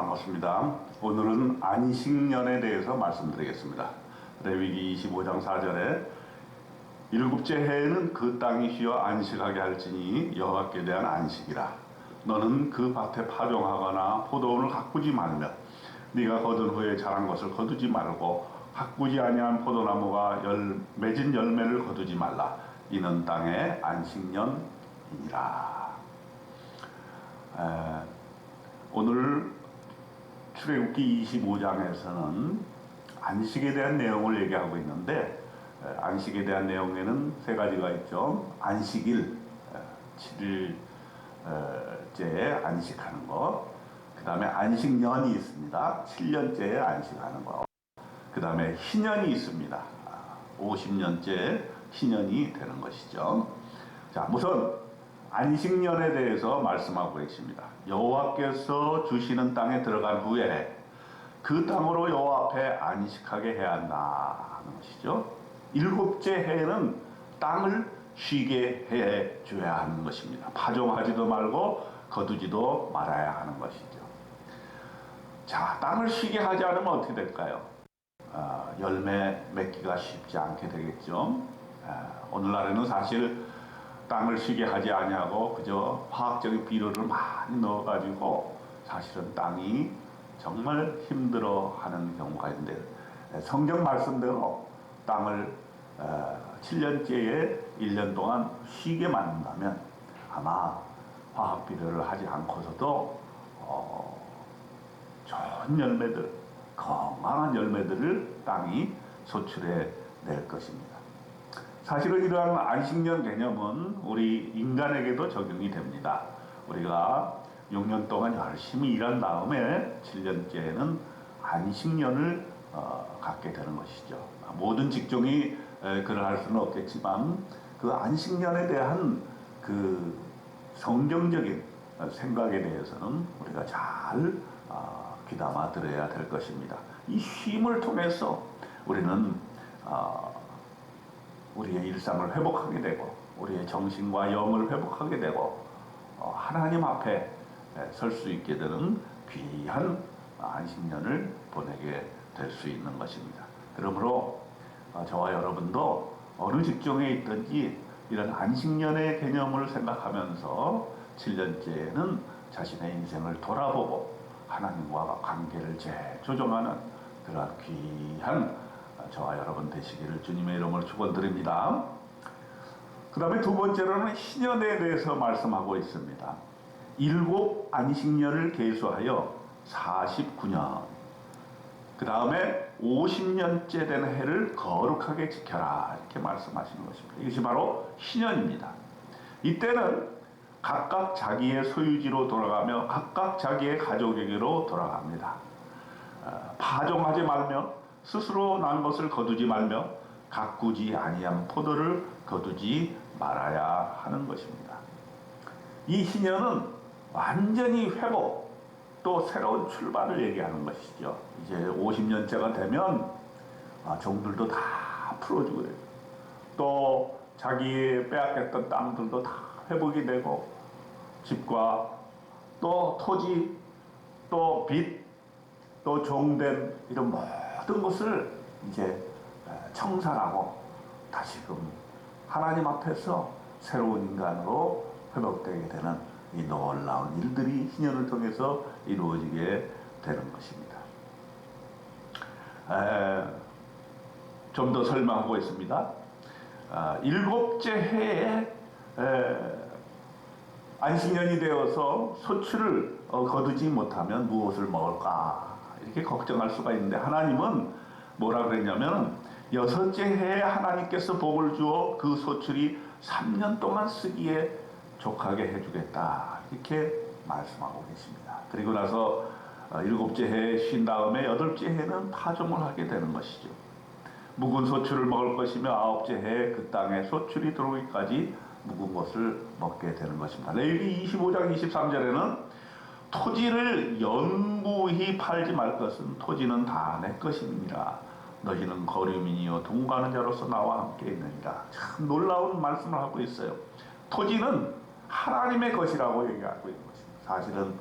반갑습니다. 오늘은 안식년에 대해서 말씀드리겠습니다. 레위기 25장 4절에 일곱째 해에는 그 땅이 쉬어 안식하게 할지니 여호와께 대한 안식이라. 너는 그 밭에 파종하거나 포도원을 가꾸지 말며 네가 거둔 후에 자란 것을 거두지 말고 가꾸지 아니한 포도나무가 맺은 열매를 거두지 말라. 이는 땅의 안식년이니라. 오늘 출애굽기 25장에서는 안식에 대한 내용을 얘기하고 있는데, 안식에 대한 내용에는 세 가지가 있죠. 안식일, 7일째에 안식하는 것, 그 다음에 안식년이 있습니다. 7년째에 안식하는 것, 그 다음에 희년이 있습니다. 50년째 희년이 되는 것이죠. 자, 우선 안식년에 대해서 말씀하고 계십니다. 여호와께서 주시는 땅에 들어간 후에 그 땅으로 여호와 앞에 안식하게 해야 한다는 것이죠. 일곱째 해에는 땅을 쉬게 해 줘야 하는 것입니다. 파종하지도 말고 거두지도 말아야 하는 것이죠. 자, 땅을 쉬게 하지 않으면 어떻게 될까요? 열매 맺기가 쉽지 않게 되겠죠. 오늘날에는 사실 땅을 쉬게 하지 아니하고 그저 화학적인 비료를 많이 넣어가지고 사실은 땅이 정말 힘들어하는 경우가 있는데, 성경 말씀대로 땅을 7년째에 1년 동안 쉬게 만든다면 아마 화학 비료를 하지 않고서도 좋은 열매들, 건강한 열매들을 땅이 소출해 낼 것입니다. 사실은 이러한 안식년 개념은 우리 인간에게도 적용이 됩니다. 우리가 6년 동안 열심히 일한 다음에 7년째에는 안식년을 갖게 되는 것이죠. 모든 직종이 그러할 수는 없겠지만 그 안식년에 대한 그 성경적인 생각에 대해서는 우리가 잘 귀담아 들어야 될 것입니다. 이 쉼을 통해서 우리는 우리의 일상을 회복하게 되고 우리의 정신과 영을 회복하게 되고 하나님 앞에 설 수 있게 되는 귀한 안식년을 보내게 될 수 있는 것입니다. 그러므로 저와 여러분도 어느 직종에 있든지 이런 안식년의 개념을 생각하면서 7년째에는 자신의 인생을 돌아보고 하나님과 관계를 재조정하는 그러한 귀한 저와 여러분 되시기를 주님의 이름으로 축원드립니다. 그 다음에 두 번째로는 희년에 대해서 말씀하고 있습니다. 7 안식년을 계수하여 49년, 그 다음에 50년째 된 해를 거룩하게 지켜라, 이렇게 말씀하시는 것입니다. 이것이 바로 희년입니다. 이때는 각각 자기의 소유지로 돌아가며 각각 자기의 가족에게로 돌아갑니다. 파종하지 말며 스스로 난 것을 거두지 말며 가꾸지 아니한 포도를 거두지 말아야 하는 것입니다. 이 희년은 완전히 회복, 또 새로운 출발을 얘기하는 것이죠. 이제 50년째가 되면 종들도 다 풀어주고 돼요. 또 자기 빼앗겼던 땅들도 다 회복이 되고 집과 또 토지, 또 빚, 또 종된 이런 모든 것을 이제 청산하고 다시금 하나님 앞에서 새로운 인간으로 회복되게 되는 이 놀라운 일들이 희년을 통해서 이루어지게 되는 것입니다. 좀 더 설명하고 있습니다. 7째 해에 안식년이 되어서 소출을 거두지 못하면 무엇을 먹을까, 이렇게 걱정할 수가 있는데, 하나님은 뭐라 그랬냐면 6째 해에 하나님께서 복을 주어 그 소출이 3년 동안 쓰기에 족하게 해주겠다, 이렇게 말씀하고 계십니다. 그리고 나서 7째 해에 쉰 다음에 8째 해는 파종을 하게 되는 것이죠. 묵은 소출을 먹을 것이며 9째 해에 그 땅에 소출이 들어오기까지 묵은 것을 먹게 되는 것입니다. 레위기 25장 23절에는 토지를 영구히 팔지 말 것은 토지는 다 내 것이니라. 너희는 거류민이요 동거하는 자로서 나와 함께 있느니라. 참 놀라운 말씀을 하고 있어요. 토지는 하나님의 것이라고 얘기하고 있는 것입니다. 사실은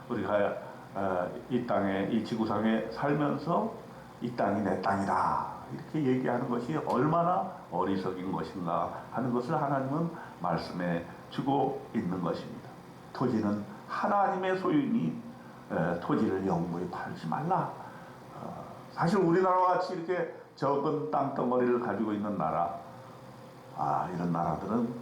우리가 이 땅에, 이 지구상에 살면서 이 땅이 내 땅이다 이렇게 얘기하는 것이 얼마나 어리석인 것인가 하는 것을 하나님은 말씀해 주고 있는 것입니다. 토지는 하나님의 소유니 토지를 영무히 팔지 말라. 사실 우리나라와 같이 이렇게 적은 땅덩어리를 가지고 있는 나라, 이런 나라들은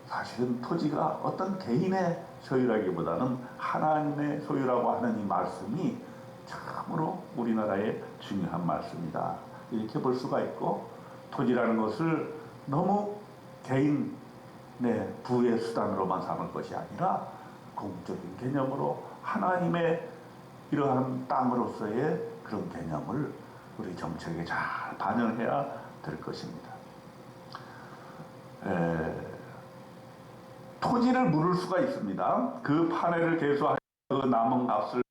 사실은 토지가 어떤 개인의 소유라기보다는 하나님의 소유라고 하는 이 말씀이 참으로 우리나라의 중요한 말씀이다 이렇게 볼 수가 있고, 토지라는 것을 너무 개인의 부의 수단으로만 삼을 것이 아니라 공적인 개념으로 하나님의 이러한 땅으로서의 그런 개념을 우리 정책에 잘 반영해야 될 것입니다. 토지를 물을 수가 있습니다. 그 판회를 개수하여 그 남은 값을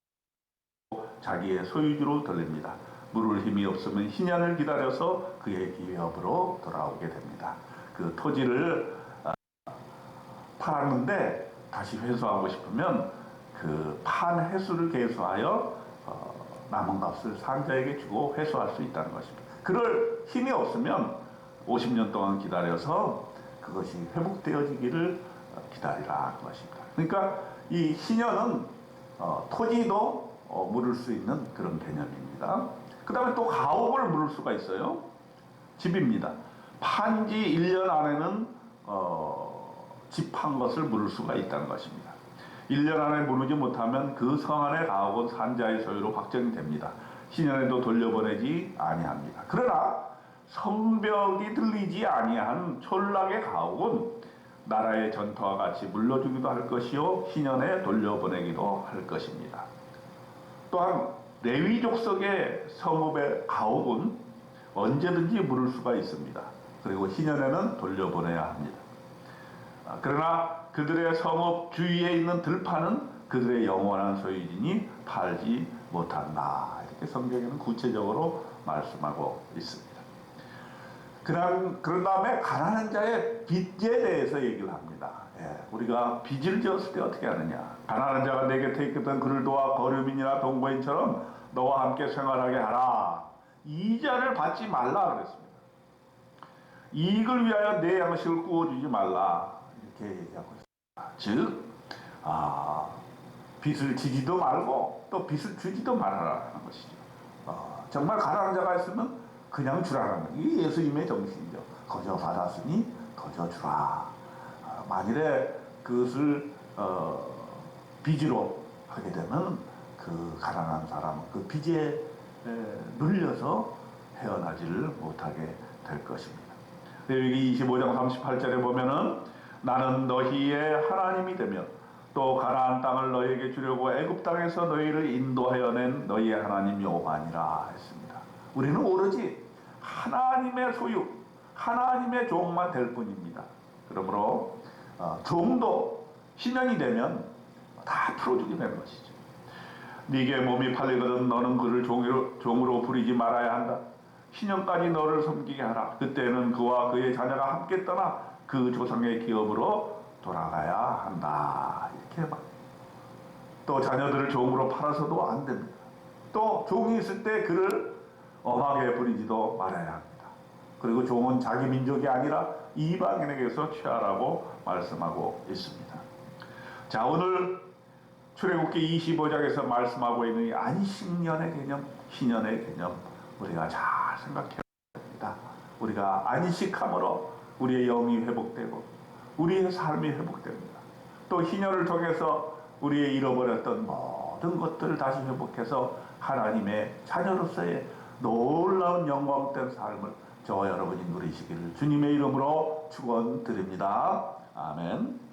자기의 소유주로 돌립니다. 물을 힘이 없으면 희년을 기다려서 그의 기업으로 돌아오게 됩니다. 그 토지를 팔았는데 다시 회수하고 싶으면 그 판 횟수를 개수하여 남은 값을 산자에게 주고 회수할 수 있다는 것입니다. 그럴 힘이 없으면 50년 동안 기다려서 그것이 회복되어지기를 기다리라 하는 것입니다. 그러니까 이 희년은 토지도 물을 수 있는 그런 개념입니다. 그 다음에 또 가옥을 물을 수가 있어요. 집입니다. 판지 1년 안에는 집 판 것을 물을 수가 있다는 것입니다. 1년 안에 무르지 못하면 그 성 안의 가옥은 산자의 소유로 확정이 됩니다. 희년에도 돌려보내지 아니합니다. 그러나 성벽이 들리지 아니한 촌락의 가옥은 나라의 전토와 같이 물려주기도 할 것이요 희년에 돌려보내기도 할 것입니다. 또한 레위 족속의 성읍의 가옥은 언제든지 물을 수가 있습니다. 그리고 희년에는 돌려보내야 합니다. 그러나 그들의 성읍 주위에 있는 들판은 그들의 영원한 소유지니 팔지 못한다. 이렇게 성경에는 구체적으로 말씀하고 있습니다. 그런 다음에 가난한 자의 빚에 대해서 얘기를 합니다. 우리가 빚을 지었을 때 어떻게 하느냐. 가난한 자가 내 곁에 있거든 그를 도와 거류민이나 동거인처럼 너와 함께 생활하게 하라. 이자를 받지 말라 그랬습니다. 이익을 위하여 내 양식을 구워주지 말라. 이렇게 얘기하고 있습니다. 즉 빚을 지지도 말고 또 빚을 주지도 말아라는 것이죠. 정말 가난한 자가 있으면 그냥 주라는 것. 이게 예수님의 정신이죠. 거저 받았으니 거저 주라. 만일에 그것을 빚으로 하게 되면 그 가난한 사람 그 빚에 눌려서 헤어나지를 못하게 될 것입니다. 여기 25장 38절에 보면은 나는 너희의 하나님이 되며 또 가나안 땅을 너희에게 주려고 애굽 땅에서 너희를 인도하여 낸 너희의 하나님 여호와니라 했습니다. 우리는 오로지 하나님의 소유, 하나님의 종만 될 뿐입니다. 그러므로 종도 희년이 되면 다 풀어주게 되는 것이죠. 네게 몸이 팔리거든 너는 그를 종으로 부리지 말아야 한다. 희년까지 너를 섬기게 하라. 그때는 그와 그의 자녀가 함께 떠나 그 조상의 기업으로 돌아가야 한다. 이렇게 말. 또 자녀들을 종으로 팔아서도 안 됩니다. 또 종이 있을 때 그를 엄하게 부리지도 말아야 합니다. 그리고 종은 자기 민족이 아니라 이방인에게서 취하라고 말씀하고 있습니다. 자, 오늘 출애굽기 25장에서 말씀하고 있는 이 안식년의 개념, 희년의 개념 우리가 잘 생각해야 됩니다. 우리가 안식함으로 우리의 영이 회복되고 우리의 삶이 회복됩니다. 또 희년을 통해서 우리의 잃어버렸던 모든 것들을 다시 회복해서 하나님의 자녀로서의 놀라운 영광된 삶을 저와 여러분이 누리시기를 주님의 이름으로 축원드립니다. 아멘.